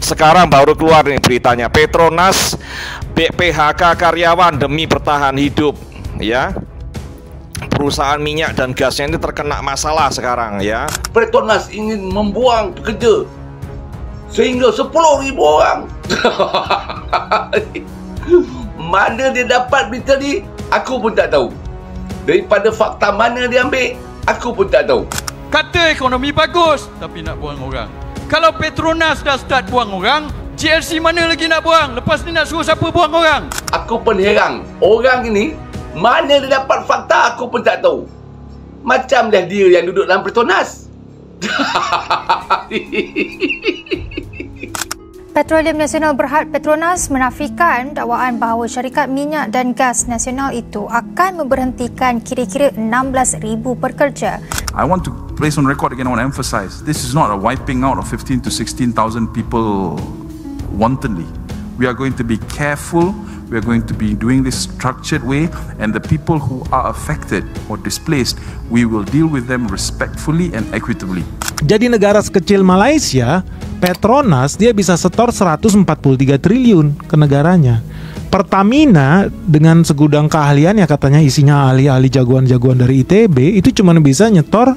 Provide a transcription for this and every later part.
Sekarang baru keluar nih beritanya, Petronas PHK karyawan demi bertahan hidup, ya. Perusahaan minyak dan gasnya ini terkena masalah sekarang, ya. Petronas ingin membuang pekerja sehingga 10,000 orang. Mana dia dapat berita ni, aku pun tak tahu. Daripada fakta mana dia ambil, aku pun tak tahu. Kata ekonomi bagus, tapi nak buang orang. Kalau Petronas dah start buang orang, GLC mana lagi nak buang? Lepas ni nak suruh siapa buang orang? Aku pun heran, orang ini mana dia dapat fakta, aku pun tak tahu. Macamlah dia yang duduk dalam Petronas. Petroleum Nasional Berhad Petronas menafikan dakwaan bahawa syarikat minyak dan gas nasional itu akan memberhentikan kira-kira 16,000 pekerja. I want to place on record again, I want to emphasize, this is not a wiping out of 15 to 16,000 people wantonly. We are going to be careful, we are going to be doing this structured way, and the people who are affected or displaced, we will deal with them respectfully and equitably. Jadi negara sekecil Malaysia, Petronas dia bisa setor 143 triliun ke negaranya. Pertamina dengan segudang keahlian ya katanya isinya ahli-ahli jagoan-jagoan dari ITB itu cuma bisa nyetor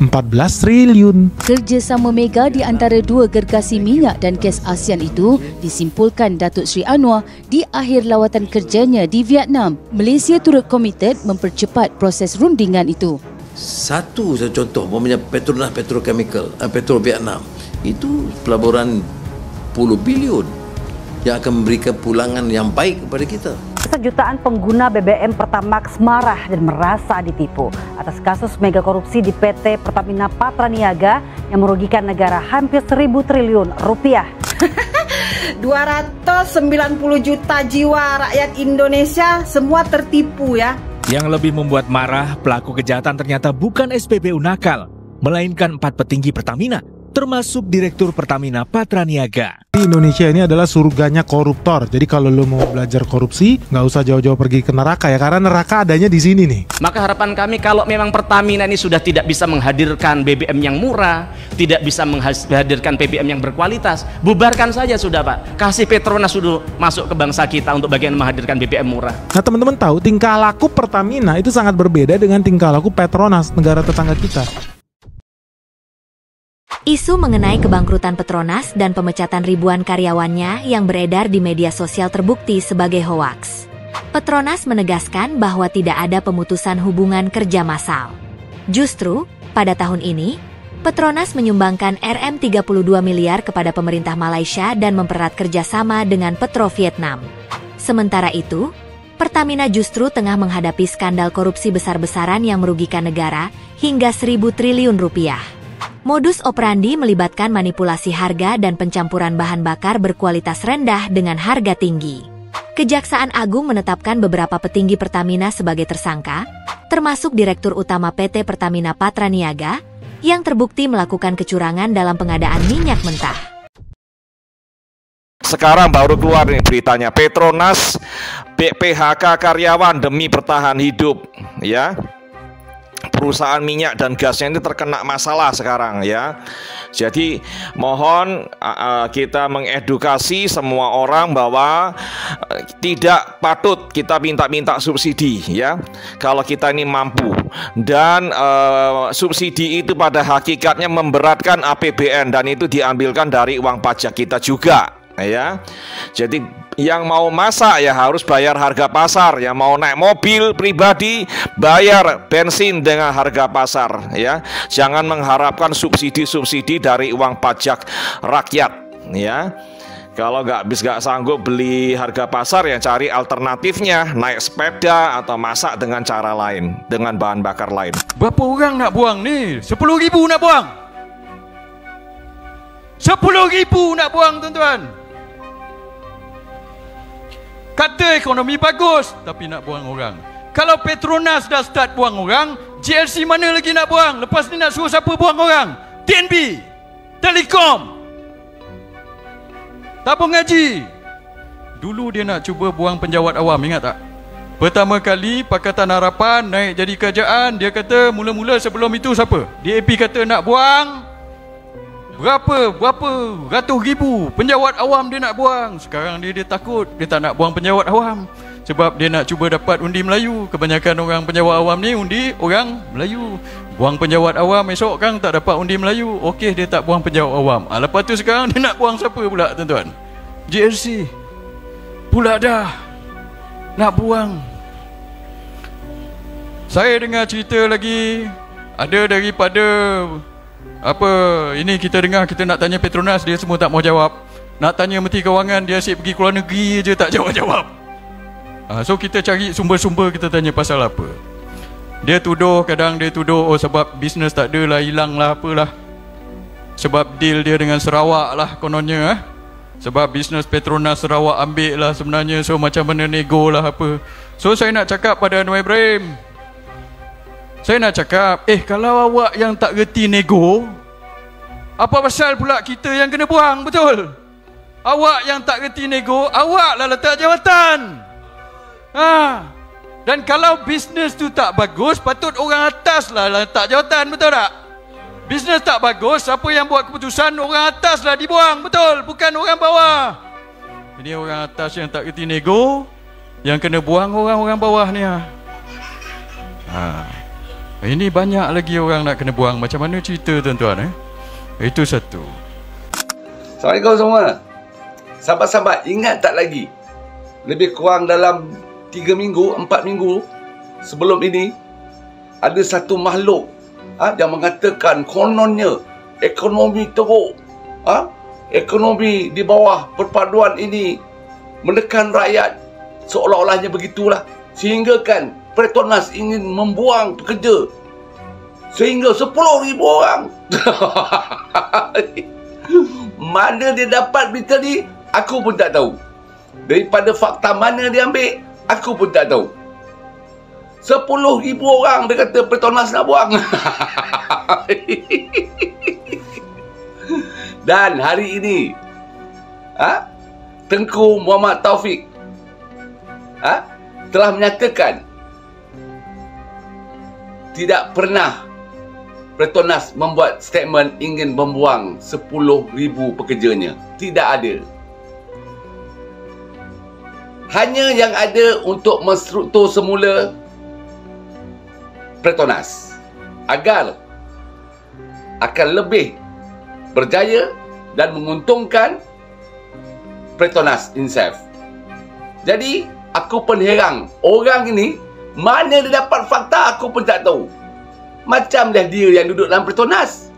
14 triliun. Kerjasama mega di antara dua gergasi minyak dan gas ASEAN itu disimpulkan Datuk Seri Anwar di akhir lawatan kerjanya di Vietnam. Malaysia turut komited mempercepat proses rundingan itu. Satu contoh, umpamanya Petronas Petrochemical, Petro Vietnam, itu pelaburan puluh bilion yang akan memberikan pulangan yang baik kepada kita. Jutaan pengguna BBM Pertamax marah dan merasa ditipu atas kasus mega korupsi di PT Pertamina Patraniaga yang merugikan negara hampir 1.000 triliun rupiah. 290 juta jiwa rakyat Indonesia semua tertipu ya. Yang lebih membuat marah, pelaku kejahatan ternyata bukan SPBU nakal, melainkan 4 petinggi Pertamina, termasuk Direktur Pertamina Patraniaga. Di Indonesia ini adalah surganya koruptor. Jadi kalau lo mau belajar korupsi, nggak usah jauh-jauh pergi ke neraka ya, karena neraka adanya di sini nih. Maka harapan kami kalau memang Pertamina ini sudah tidak bisa menghadirkan BBM yang murah, tidak bisa menghadirkan BBM yang berkualitas, bubarkan saja sudah Pak. Kasih Petronas sudah masuk ke bangsa kita untuk bagian menghadirkan BBM murah. Nah teman-teman tahu tingkah laku Pertamina itu sangat berbeda dengan tingkah laku Petronas, negara tetangga kita. Isu mengenai kebangkrutan Petronas dan pemecatan ribuan karyawannya yang beredar di media sosial terbukti sebagai hoaks. Petronas menegaskan bahwa tidak ada pemutusan hubungan kerja massal. Justru, pada tahun ini, Petronas menyumbangkan Rm32 miliar kepada pemerintah Malaysia dan mempererat kerjasama dengan Petro Vietnam. Sementara itu, Pertamina justru tengah menghadapi skandal korupsi besar-besaran yang merugikan negara hingga 1.000 triliun rupiah. Modus operandi melibatkan manipulasi harga dan pencampuran bahan bakar berkualitas rendah dengan harga tinggi. Kejaksaan Agung menetapkan beberapa petinggi Pertamina sebagai tersangka, termasuk Direktur Utama PT Pertamina Patraniaga, yang terbukti melakukan kecurangan dalam pengadaan minyak mentah. Sekarang baru keluar nih beritanya, Petronas PHK karyawan demi bertahan hidup, ya. Perusahaan minyak dan gasnya ini terkena masalah sekarang, ya. Jadi mohon kita mengedukasi semua orang bahwa tidak patut kita minta subsidi, ya. Kalau kita ini mampu, dan subsidi itu pada hakikatnya memberatkan APBN dan itu diambilkan dari uang pajak kita juga, ya. Jadi yang mau masak ya harus bayar harga pasar, yang mau naik mobil pribadi bayar bensin dengan harga pasar, ya. Jangan mengharapkan subsidi dari uang pajak rakyat, ya. Kalau nggak sanggup beli harga pasar, ya cari alternatifnya, naik sepeda atau masak dengan cara lain, dengan bahan bakar lain. Berapa orang nak buang ni? 10.000 nak buang. 10.000 nak buang tuan-tuan. Kata ekonomi bagus, tapi nak buang orang. Kalau Petronas dah start buang orang, GLC mana lagi nak buang? Lepas ni nak suruh siapa buang orang? TNB, Telekom, tabung haji. Dulu dia nak cuba buang penjawat awam, ingat tak? Pertama kali Pakatan Harapan naik jadi kerajaan, dia kata mula-mula sebelum itu siapa? DAP kata nak buang berapa ratus ribu penjawat awam dia nak buang. Sekarang dia takut, dia tak nak buang penjawat awam sebab dia nak cuba dapat undi Melayu. Kebanyakan orang penjawat awam ni undi orang Melayu. Buang penjawat awam, esok kan tak dapat undi Melayu. Okey, dia tak buang penjawat awam. Lepas tu sekarang dia nak buang siapa pula tuan-tuan? JLC pula dah nak buang. Saya dengar cerita lagi, ada daripada apa ini, kita dengar, kita nak tanya Petronas, dia semua tak mau jawab. Nak tanya Menteri Kewangan, dia asyik pergi keluar negeri je, tak jawab-jawab. So kita cari sumber-sumber, kita tanya pasal apa. Dia tuduh, kadang dia tuduh, oh sebab bisnes tak ada lah, hilang lah, apalah. Sebab deal dia dengan Sarawak lah kononnya. Sebab bisnes Petronas Sarawak ambil lah sebenarnya. So macam mana nego lah apa. So saya nak cakap pada Anwar Ibrahim, saya nak cakap, kalau awak yang tak reti nego, apa pasal pula kita yang kena buang, betul? Awak yang tak reti nego, awak lah letak jawatan. Dan kalau bisnes tu tak bagus, patut orang atas lah letak jawatan, betul tak? Bisnes tak bagus, siapa yang buat keputusan, orang atas lah dibuang, betul? Bukan orang bawah. Jadi orang atas yang tak reti nego, yang kena buang orang-orang bawah ni. Ini banyak lagi orang nak kena buang. Macam mana cerita tuan-tuan? Itu satu. Assalamualaikum semua. Sahabat-sahabat, ingat tak lagi, lebih kurang dalam 3 minggu, 4 minggu sebelum ini, ada satu makhluk yang mengatakan kononnya ekonomi teruk, ekonomi di bawah perpaduan ini menekan rakyat, seolah-olahnya begitulah, sehingga kan Petronas ingin membuang pekerja sehingga 10,000 orang. Mana dia dapat berita ni, aku pun tak tahu. Daripada fakta mana dia ambil, aku pun tak tahu. 10,000 orang dia kata Petronas nak buang. Dan hari ini Tengku Muhammad Taufik telah menyatakan tidak pernah Petronas membuat statement ingin membuang 10,000 pekerjanya. Tidak ada. Hanya yang ada untuk menstruktur semula Petronas agar akan lebih berjaya dan menguntungkan Petronas Insaf. Jadi aku pun heran, orang ini mana dia dapat fakta aku pun tak tahu. Macam dah dia yang duduk dalam Petronas.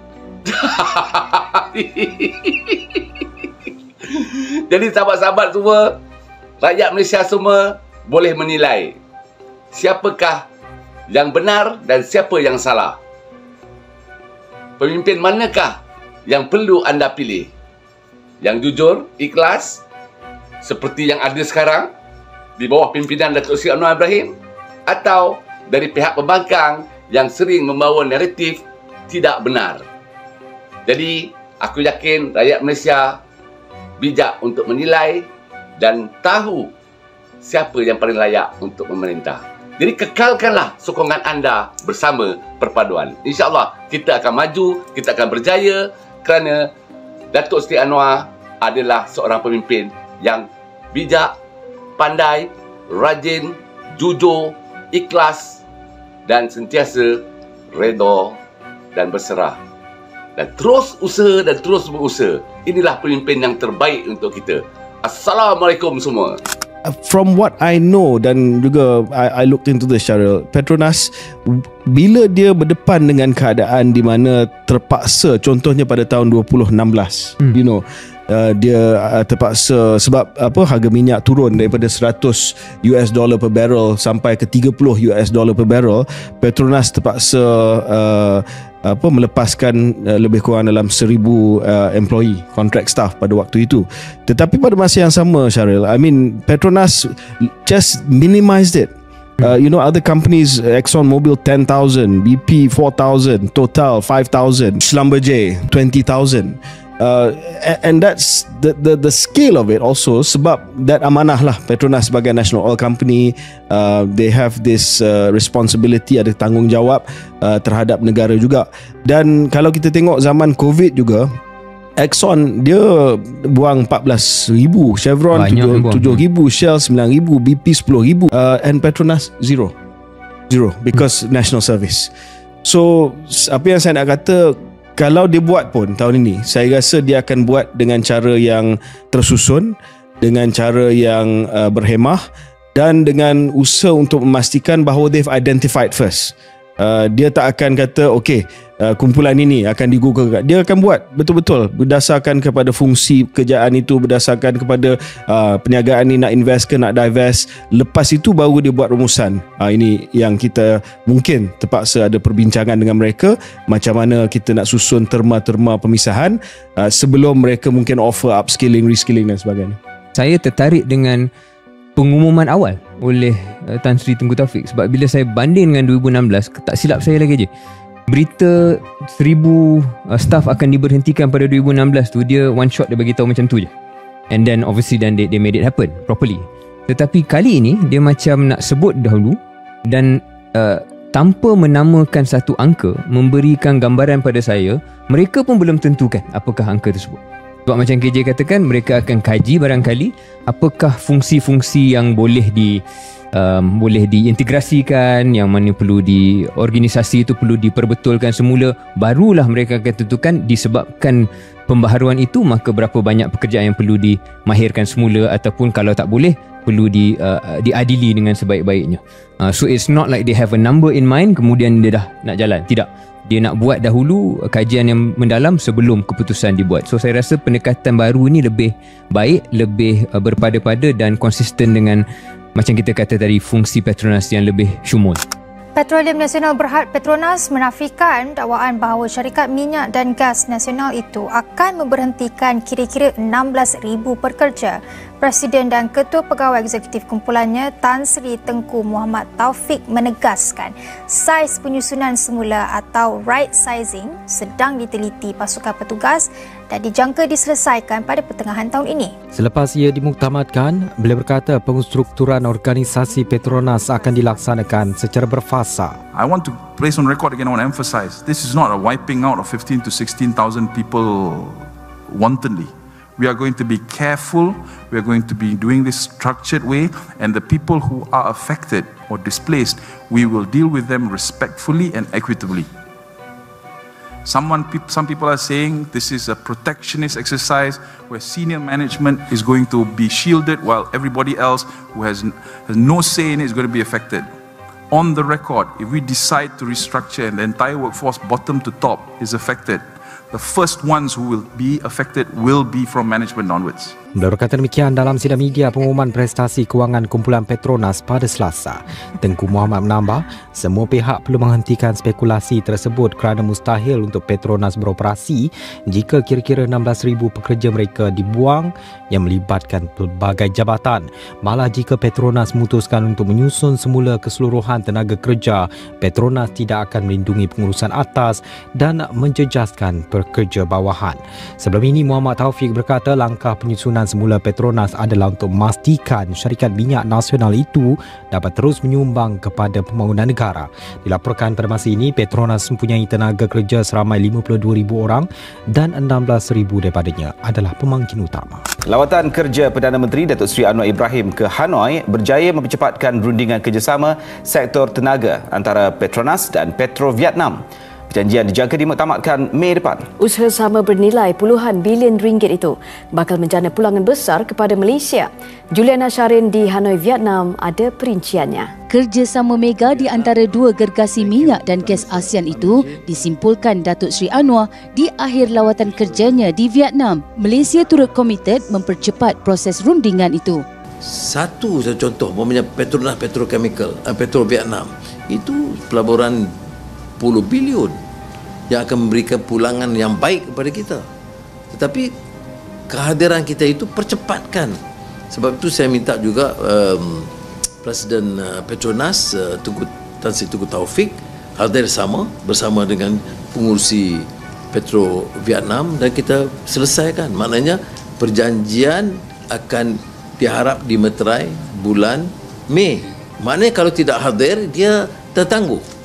Jadi sahabat-sahabat semua, rakyat Malaysia semua boleh menilai siapakah yang benar dan siapa yang salah. Pemimpin manakah yang perlu anda pilih? Yang jujur, ikhlas, seperti yang ada sekarang di bawah pimpinan Datuk Seri Anwar Ibrahim, atau dari pihak pembangkang yang sering membawa naratif tidak benar. Jadi, aku yakin rakyat Malaysia bijak untuk menilai dan tahu siapa yang paling layak untuk memerintah. Jadi, kekalkanlah sokongan anda bersama Perpaduan. InsyaAllah, kita akan maju, kita akan berjaya kerana Datuk Seri Anwar adalah seorang pemimpin yang bijak, pandai, rajin, jujur, ikhlas dan sentiasa redha dan berserah. Dan terus usaha dan terus berusaha. Inilah pemimpin yang terbaik untuk kita. Assalamualaikum semua. From what I know dan juga I looked into the Syaril, Petronas bila dia berdepan dengan keadaan di mana terpaksa, contohnya pada tahun 2016, you know, dia terpaksa sebab harga minyak turun daripada $100 per barrel sampai ke $30 per barrel. Petronas terpaksa melepaskan lebih kurang dalam 1,000 employee, contract staff pada waktu itu. Tetapi pada masa yang sama, Syaril, I mean, Petronas just minimized it. You know, other companies, ExxonMobil 10,000, BP 4,000, Total 5,000, Schlumberger 20,000. And that's the scale of it also, sebab that amanah lah Petronas sebagai national oil company, they have this responsibility, ada tanggungjawab terhadap negara juga. Dan kalau kita tengok zaman COVID juga, Exxon dia buang 14,000, Chevron 7,000, Shell 9,000, BP 10,000, and Petronas zero because national service. So apa yang saya nak kata, kalau dia buat pun tahun ini, saya rasa dia akan buat dengan cara yang tersusun, dengan cara yang berhemah, dan dengan usaha untuk memastikan bahawa they've identified first. Dia tak akan kata okey, kumpulan ini akan digugakan. Dia akan buat betul-betul berdasarkan kepada fungsi kerjaan itu, berdasarkan kepada perniagaan ni nak invest ke nak divest. Lepas itu baru dia buat rumusan. Ini yang kita mungkin terpaksa ada perbincangan dengan mereka, macam mana kita nak susun terma-terma pemisahan sebelum mereka mungkin offer upskilling, reskilling dan sebagainya. Saya tertarik dengan pengumuman awal oleh Tan Sri Tengku Taufik, sebab bila saya banding dengan 2016, tak silap saya lagi je, berita 1,000 staff akan diberhentikan pada 2016 tu, dia one shot dia bagi tahu macam tu je, and then obviously then they made it happen properly. Tetapi kali ini dia macam nak sebut dahulu dan tanpa menamakan satu angka, memberikan gambaran pada saya, mereka pun belum tentukan apakah angka tersebut. Sebab macam KJ katakan, mereka akan kaji barangkali apakah fungsi-fungsi yang boleh diintegrasikan, yang mana perlu di organisasi itu perlu diperbetulkan semula, barulah mereka akan tentukan. Disebabkan pembaharuan itu, maka berapa banyak pekerjaan yang perlu dimahirkan semula, ataupun kalau tak boleh perlu diadili dengan sebaik-baiknya. So it's not like they have a number in mind kemudian dia dah nak jalan. Tidak. Dia nak buat dahulu kajian yang mendalam sebelum keputusan dibuat. So saya rasa pendekatan baru ni lebih baik, lebih berpada-pada dan konsisten dengan macam kita kata tadi, fungsi Petronas yang lebih syumul. Petroleum Nasional Berhad Petronas menafikan dakwaan bahawa syarikat minyak dan gas nasional itu akan memberhentikan kira-kira 16,000 pekerja. Presiden dan Ketua Pegawai Eksekutif kumpulannya Tan Sri Tengku Muhammad Taufik menegaskan saiz penyusunan semula atau right sizing sedang diteliti pasukan petugas dan dijangka diselesaikan pada pertengahan tahun ini. Selepas ia dimuktamadkan, beliau berkata penstrukturan organisasi Petronas akan dilaksanakan secara berfasa. I want to place on record again, I want to emphasize, this is not a wiping out of 15 to 16,000 people wantonly. We are going to be careful, we are going to be doing this structured way, and the people who are affected or displaced, we will deal with them respectfully and equitably. Some people are saying this is a protectionist exercise where senior management is going to be shielded while everybody else who has no say in it is going to be affected. On the record, if we decide to restructure and the entire workforce bottom to top is affected, the first ones who will be affected will be from management onwards. Beliau berkata demikian dalam sidang media pengumuman prestasi kewangan kumpulan Petronas pada Selasa. Tengku Muhammad menambah, semua pihak perlu menghentikan spekulasi tersebut kerana mustahil untuk Petronas beroperasi jika kira-kira 16,000 pekerja mereka dibuang yang melibatkan pelbagai jabatan. Malah jika Petronas memutuskan untuk menyusun semula keseluruhan tenaga kerja, Petronas tidak akan melindungi pengurusan atas dan menjejaskan pekerja bawahan. Sebelum ini Muhammad Taufik berkata langkah penyusunan semula Petronas adalah untuk memastikan syarikat minyak nasional itu dapat terus menyumbang kepada pembangunan negara. Dilaporkan pada masa ini Petronas mempunyai tenaga kerja seramai 52,000 orang dan 16,000 daripadanya adalah pemangkin utama. Lawatan kerja Perdana Menteri Datuk Seri Anwar Ibrahim ke Hanoi berjaya mempercepatkan rundingan kerjasama sektor tenaga antara Petronas dan Petro Vietnam. Perjanjian dijangka dimuktamadkan Mei depan. Usaha sama bernilai puluhan bilion ringgit itu bakal menjana pulangan besar kepada Malaysia. Juliana Syarin di Hanoi, Vietnam ada perinciannya. Kerjasama mega di antara dua gergasi minyak dan gas ASEAN itu disimpulkan Datuk Seri Anwar di akhir lawatan kerjanya di Vietnam. Malaysia turut komited mempercepat proses rundingan itu. Satu contoh, umpamanya Petronas Petrochemical, Petro Vietnam, itu pelaburan puluh bilion yang akan memberikan pulangan yang baik kepada kita. Tetapi kehadiran kita itu percepatkan. Sebab itu saya minta juga Presiden Petronas Tan Sri Tengku Taufik hadir bersama dengan pengurusi Petro Vietnam dan kita selesaikan. Maknanya perjanjian akan diharap dimeterai bulan Mei. Maknanya kalau tidak hadir dia tertangguh.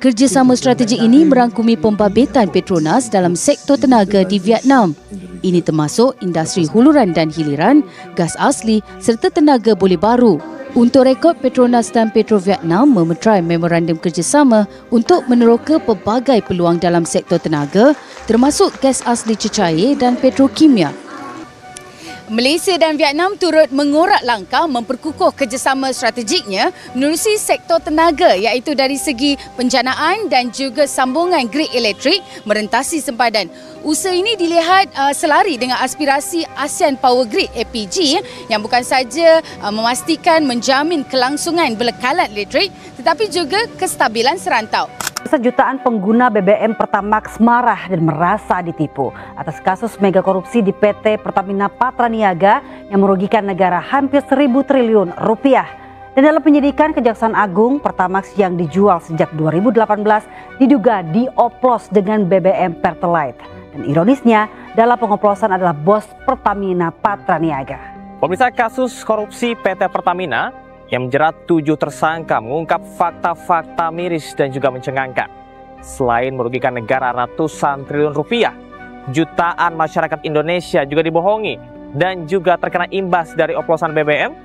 Kerjasama strategik ini merangkumi pembabitkan Petronas dalam sektor tenaga di Vietnam. Ini termasuk industri huluran dan hiliran, gas asli serta tenaga boleh baru. Untuk rekod, Petronas dan Petro Vietnam memeterai memorandum kerjasama untuk meneroka pelbagai peluang dalam sektor tenaga, termasuk gas asli cecair dan petrokimia. Malaysia dan Vietnam turut mengorak langkah memperkukuh kerjasama strategiknya menerusi sektor tenaga, iaitu dari segi penjanaan dan juga sambungan grid elektrik merentasi sempadan. Usaha ini dilihat selari dengan aspirasi ASEAN Power Grid APG yang bukan saja memastikan menjamin kelangsungan belekalan elektrik tetapi juga kestabilan serantau. Jutaan pengguna BBM Pertamax marah dan merasa ditipu atas kasus mega korupsi di PT Pertamina Patraniaga yang merugikan negara hampir 1.000 triliun rupiah. Dan dalam penyidikan Kejaksaan Agung, Pertamax yang dijual sejak 2018 diduga dioplos dengan BBM Pertalite. Dan ironisnya, dalam pengoplosan adalah bos Pertamina Patraniaga. Pemirsa, kasus korupsi PT Pertamina yang menjerat 7 tersangka mengungkap fakta-fakta miris dan juga mencengangkan. Selain merugikan negara ratusan triliun rupiah, jutaan masyarakat Indonesia juga dibohongi dan juga terkena imbas dari oplosan BBM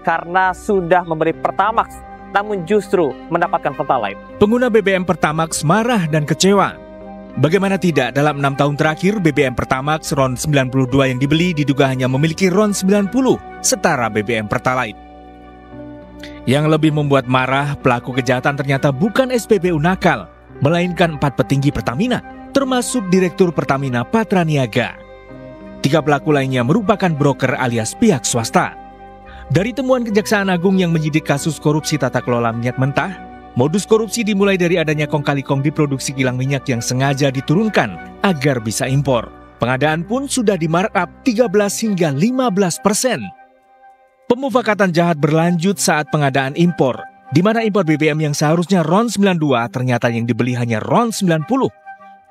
karena sudah memberi Pertamax namun justru mendapatkan Pertalite. Pengguna BBM Pertamax marah dan kecewa. Bagaimana tidak, dalam 6 tahun terakhir BBM Pertamax RON 92 yang dibeli diduga hanya memiliki RON 90 setara BBM Pertalite. Yang lebih membuat marah, pelaku kejahatan ternyata bukan SPBU nakal, melainkan 4 petinggi Pertamina, termasuk Direktur Pertamina Patraniaga. 3 pelaku lainnya merupakan broker alias pihak swasta. Dari temuan Kejaksaan Agung yang menyidik kasus korupsi tata kelola minyak mentah, modus korupsi dimulai dari adanya kong kali kong di produksi kilang minyak yang sengaja diturunkan agar bisa impor. Pengadaan pun sudah di markup 13 hingga 15%. Pemufakatan jahat berlanjut saat pengadaan impor, di mana impor BBM yang seharusnya RON 92 ternyata yang dibeli hanya RON 90.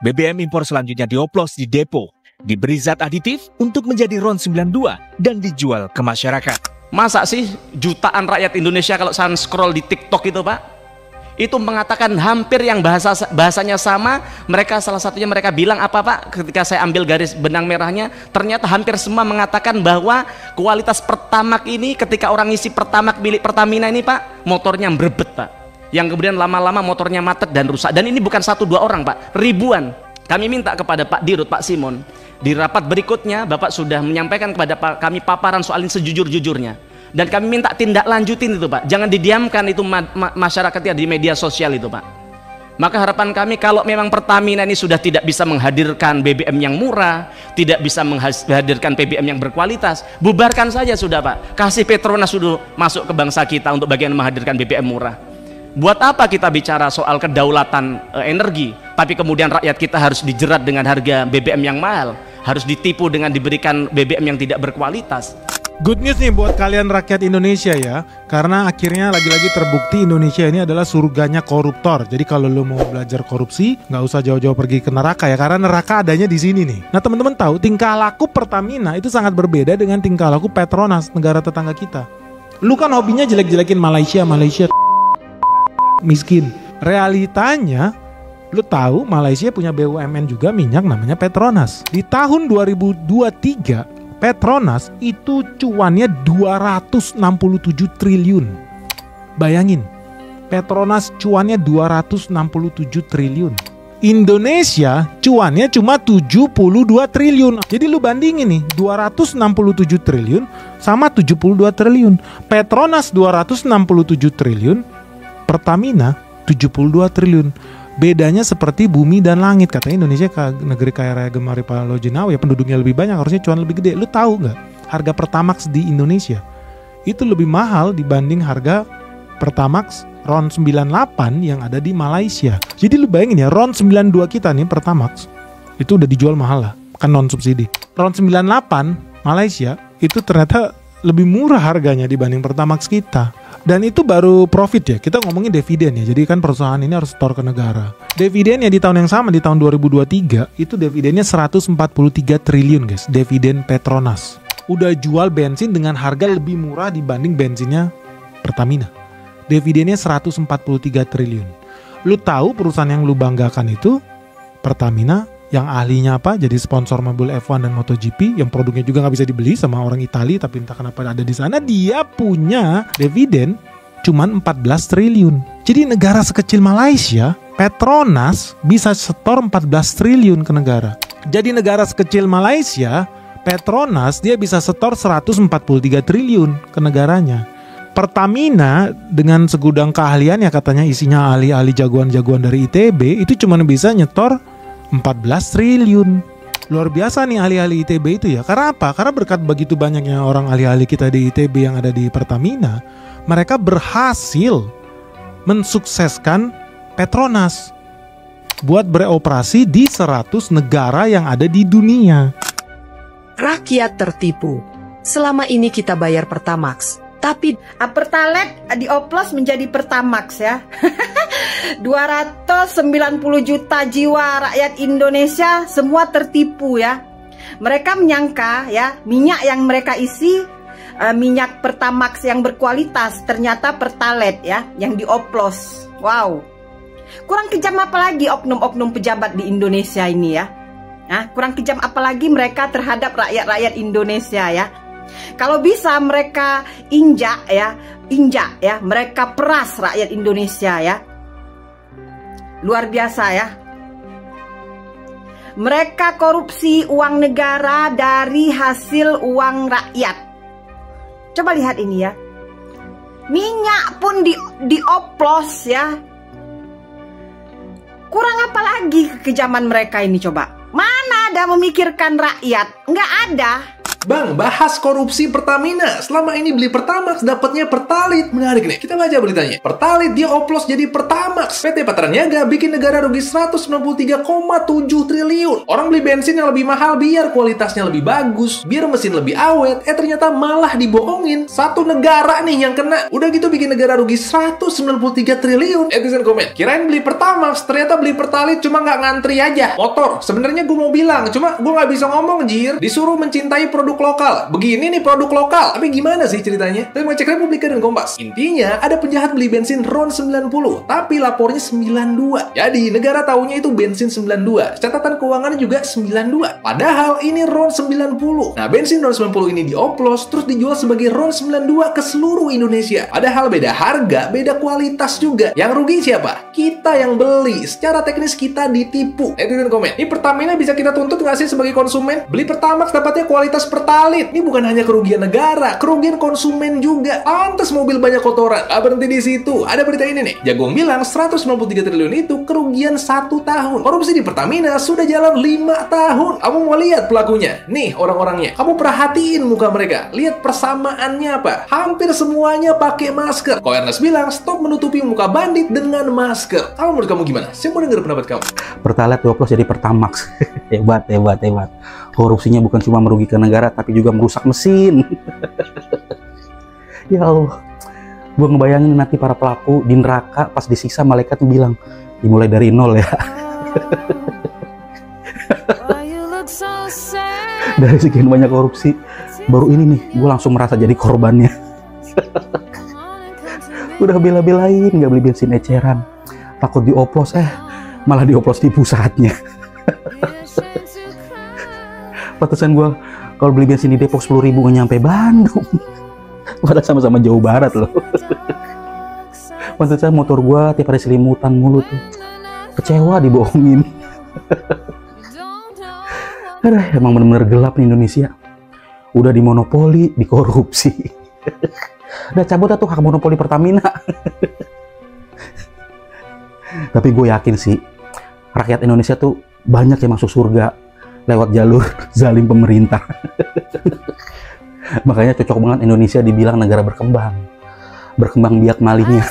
BBM impor selanjutnya dioplos di depo, diberi zat aditif untuk menjadi RON 92 dan dijual ke masyarakat. Masa sih jutaan rakyat Indonesia kalau saya scroll di TikTok itu Pak, itu mengatakan hampir yang bahasanya sama. Mereka salah satunya mereka bilang apa Pak, ketika saya ambil garis benang merahnya, ternyata hampir semua mengatakan bahwa kualitas Pertamax ini ketika orang ngisi Pertamax milik Pertamina ini Pak, motornya berbet Pak, yang kemudian lama-lama motornya macet dan rusak. Dan ini bukan 1-2 orang Pak, ribuan. Kami minta kepada Pak Dirut, Pak Simon, di rapat berikutnya Bapak sudah menyampaikan kepada kami paparan soal ini sejujur-jujurnya. Dan kami minta tindak lanjutin itu Pak, jangan didiamkan itu masyarakatnya di media sosial itu Pak. Maka harapan kami kalau memang Pertamina ini sudah tidak bisa menghadirkan BBM yang murah, tidak bisa menghadirkan BBM yang berkualitas, bubarkan saja sudah Pak. Kasih Petronas sudah masuk ke bangsa kita untuk bagian menghadirkan BBM murah. Buat apa kita bicara soal kedaulatan energi, tapi kemudian rakyat kita harus dijerat dengan harga BBM yang mahal, harus ditipu dengan diberikan BBM yang tidak berkualitas. Good news nih buat kalian rakyat Indonesia ya, karena akhirnya lagi-lagi terbukti Indonesia ini adalah surganya koruptor. Jadi kalau lo mau belajar korupsi, nggak usah jauh-jauh pergi ke neraka ya, karena neraka adanya di sini nih. Nah teman-teman tahu tingkah laku Pertamina itu sangat berbeda dengan tingkah laku Petronas, negara tetangga kita. Lu kan hobinya jelek-jelekin Malaysia miskin. Realitanya, lu tahu Malaysia punya BUMN juga minyak namanya Petronas. Di tahun 2023 Petronas itu cuannya 267 triliun. Bayangin, Petronas cuannya 267 triliun. Indonesia cuannya cuma 72 triliun. Jadi lu bandingin nih, 267 triliun sama 72 triliun. Petronas 267 triliun, Pertamina 72 triliun. Bedanya seperti bumi dan langit. Katanya Indonesia negeri kaya raya gemari Palau Jenawa ya, penduduknya lebih banyak, harusnya cuan lebih gede. Lu tahu nggak harga Pertamax di Indonesia itu lebih mahal dibanding harga Pertamax RON 98 yang ada di Malaysia. Jadi lu bayangin ya, RON 92 kita nih Pertamax itu udah dijual mahal lah, kan non subsidi. RON 98 Malaysia itu ternyata lebih murah harganya dibanding Pertamax kita. Dan itu baru profit ya, kita ngomongin dividen ya. Jadi kan perusahaan ini harus setor ke negara. Dividennya di tahun yang sama, di tahun 2023 itu dividennya 143 triliun guys, dividen Petronas. Udah jual bensin dengan harga lebih murah dibanding bensinnya Pertamina. Dividennya 143 triliun. Lu tahu perusahaan yang lu banggakan itu Pertamina, yang ahlinya apa? Jadi sponsor mobil F1 dan MotoGP, yang produknya juga nggak bisa dibeli sama orang Italia, tapi entah kenapa ada di sana. Dia punya dividen cuman 14 triliun. Jadi negara sekecil Malaysia, Petronas bisa setor 14 triliun ke negara. Jadi negara sekecil Malaysia, Petronas dia bisa setor 143 triliun ke negaranya. Pertamina dengan segudang keahlian ya katanya isinya ahli-ahli jagoan-jagoan dari ITB itu cuma bisa nyetor 14 triliun. Luar biasa nih ahli-ahli ITB itu ya. Karena apa? Karena berkat begitu banyaknya orang ahli-ahli kita di ITB yang ada di Pertamina, mereka berhasil mensukseskan Petronas buat beroperasi di 100 negara yang ada di dunia. Rakyat tertipu. Selama ini kita bayar Pertamax, tapi Pertalite dioplos menjadi Pertamax ya. 290 juta jiwa rakyat Indonesia semua tertipu ya. Mereka menyangka ya minyak yang mereka isi minyak Pertamax yang berkualitas, ternyata Pertalite ya yang dioplos. Wow. Kurang kejam apa lagi oknum-oknum pejabat di Indonesia ini ya? Kurang kejam apa lagi mereka terhadap rakyat-rakyat Indonesia ya? Kalau bisa mereka injak ya, mereka peras rakyat Indonesia ya. Luar biasa ya. Mereka korupsi uang negara dari hasil uang rakyat. Coba lihat ini ya. Minyak pun dioplos ya. Kurang apa lagi kekejaman mereka ini coba? Mana ada memikirkan rakyat? Nggak ada. Bang, bahas korupsi Pertamina. Selama ini beli Pertamax dapatnya Pertalite. Menarik nih. Kita baca beritanya. Pertalite dia oplos jadi Pertamax. PT Patraniaga bikin negara rugi 193,7 triliun. Orang beli bensin yang lebih mahal biar kualitasnya lebih bagus, biar mesin lebih awet. Ternyata malah dibohongin. Satu negara nih yang kena. Udah gitu bikin negara rugi 193 triliun. Netizen komen, kirain beli Pertamax, ternyata beli Pertalite cuma nggak ngantri aja. Motor. Sebenarnya gue mau bilang, cuma gue nggak bisa ngomong, jir. Disuruh mencintai produk lokal. Begini nih produk lokal. Tapi gimana sih ceritanya? Saya mau cek Republika dan Kompas. Intinya ada penjahat beli bensin RON 90, tapi lapornya 92. Jadi negara taunya itu bensin 92. Catatan keuangannya juga 92. Padahal ini RON 90. Nah, bensin RON 90 ini dioplos terus dijual sebagai RON 92 ke seluruh Indonesia. Padahal beda harga, beda kualitas juga. Yang rugi siapa? Kita yang beli. Secara teknis kita ditipu. Netizen komen, ini Pertamina bisa kita tuntut nggak sih sebagai konsumen? Beli Pertamax dapatnya kualitas Pertalite. Ini bukan hanya kerugian negara, kerugian konsumen juga. Pantes mobil banyak kotoran. Berhenti di situ. Ada berita ini nih. Jagung bilang 193 triliun itu kerugian 1 tahun. Korupsi di Pertamina sudah jalan 5 tahun. Kamu mau lihat pelakunya? Nih orang-orangnya. Kamu perhatiin muka mereka. Lihat persamaannya apa? Hampir semuanya pakai masker. Ko Ernest bilang stop menutupi muka bandit dengan masker. Kalau menurut kamu gimana? Saya mau dengar pendapat kamu. Pertalite dioplos jadi Pertamax. Hebat. Korupsinya bukan cuma merugikan negara, tapi juga merusak mesin. Ya Allah, gue ngebayangin nanti para pelaku di neraka pas disiksa malaikat bilang dimulai dari nol ya. Dari sekian banyak korupsi, baru ini nih gue langsung merasa jadi korbannya. Udah bela-belain nggak beli bensin eceran, takut dioplos, malah dioplos di pusatnya. Pantesan gue kalau beli bensin di Depok 10.000 nggak nyampe Bandung. Padahal sama-sama jauh barat loh. Pantesan motor gue tiap hari selimutan mulu tuh. Kecewa dibohongin. Aduh, emang bener-bener gelap nih Indonesia. Udah dimonopoli, dikorupsi. Udah cabut tuh hak monopoli Pertamina. Tapi gue yakin sih, rakyat Indonesia tuh banyak yang masuk surga lewat jalur zalim pemerintah. Makanya cocok banget Indonesia dibilang negara berkembang. Berkembang biak malingnya.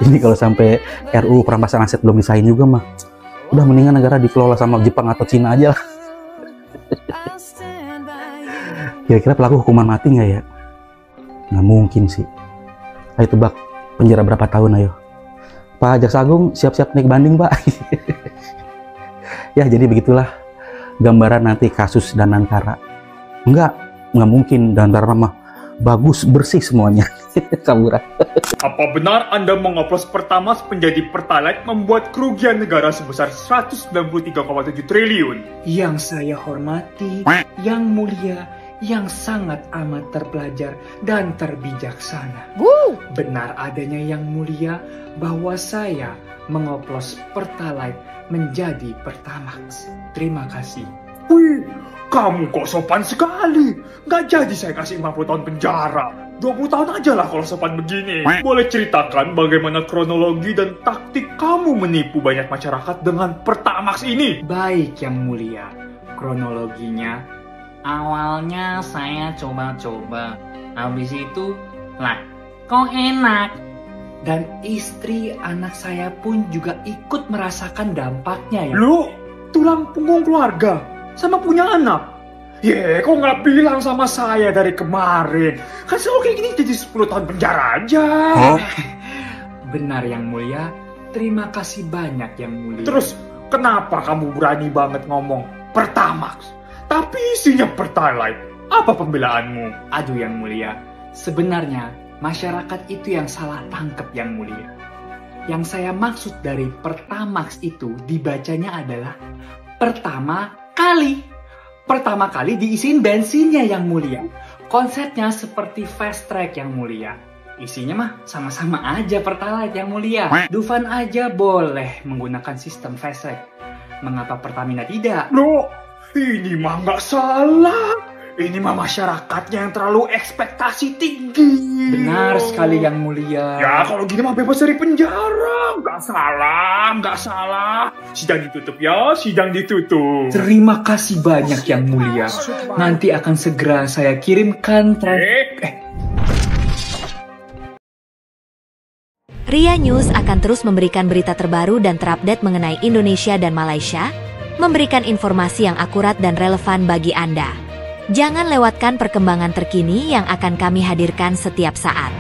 Ini kalau sampai RUU perampasan aset belum disahin juga mah, udah mendingan negara dikelola sama Jepang atau Cina aja lah. Kira-kira pelaku hukuman mati nggak ya? Nggak mungkin sih. Ayo tebak, penjara berapa tahun ayo? Pak Jaksa Agung siap-siap naik banding Pak. Ya jadi begitulah gambaran nanti kasus Danantara. Nggak mungkin Danantara mah bagus bersih semuanya. Kaburan. Apa benar Anda mengoplos Pertamax menjadi Pertalite membuat kerugian negara sebesar 193,7 triliun? Yang saya hormati, yang mulia, yang sangat amat terpelajar dan terbijaksana. Benar adanya yang mulia bahwa saya mengoplos Pertalite menjadi Pertamax. Terima kasih. Wih, kamu kok sopan sekali. Nggak jadi saya kasih 50 tahun penjara. 20 tahun aja lah kalau sopan begini. Boleh ceritakan bagaimana kronologi dan taktik kamu menipu banyak masyarakat dengan Pertamax ini? Baik yang mulia, kronologinya awalnya saya coba-coba. Habis itu, lah, kok enak. Dan istri anak saya pun juga ikut merasakan dampaknya ya. Lu, tulang punggung keluarga, sama punya anak. Kok nggak bilang sama saya dari kemarin? Kan selalu kayak gini jadi 10 tahun penjara aja. Benar yang mulia, terima kasih banyak yang mulia. Terus, kenapa kamu berani banget ngomong Pertamax, tapi isinya Pertalite? Apa pembelaanmu? Aduh yang mulia, sebenarnya masyarakat itu yang salah tangkap yang mulia. Yang saya maksud dari Pertamax itu dibacanya adalah pertama kali. Pertama kali diisiin bensinnya yang mulia. Konsepnya seperti fast track yang mulia. Isinya mah sama-sama aja Pertalite yang mulia. Dufan aja boleh menggunakan sistem fast track. Mengapa Pertamina tidak? Loh, ini mah nggak salah. Ini mah masyarakatnya yang terlalu ekspektasi tinggi. Benar sekali yang mulia. Ya kalau gini mah bebas dari penjara. Nggak salah. Sidang ditutup ya, sidang ditutup. Terima kasih banyak yang mulia. Nanti akan segera saya kirimkan Ria News akan terus memberikan berita terbaru dan terupdate mengenai Indonesia dan Malaysia, memberikan informasi yang akurat dan relevan bagi Anda. Jangan lewatkan perkembangan terkini yang akan kami hadirkan setiap saat.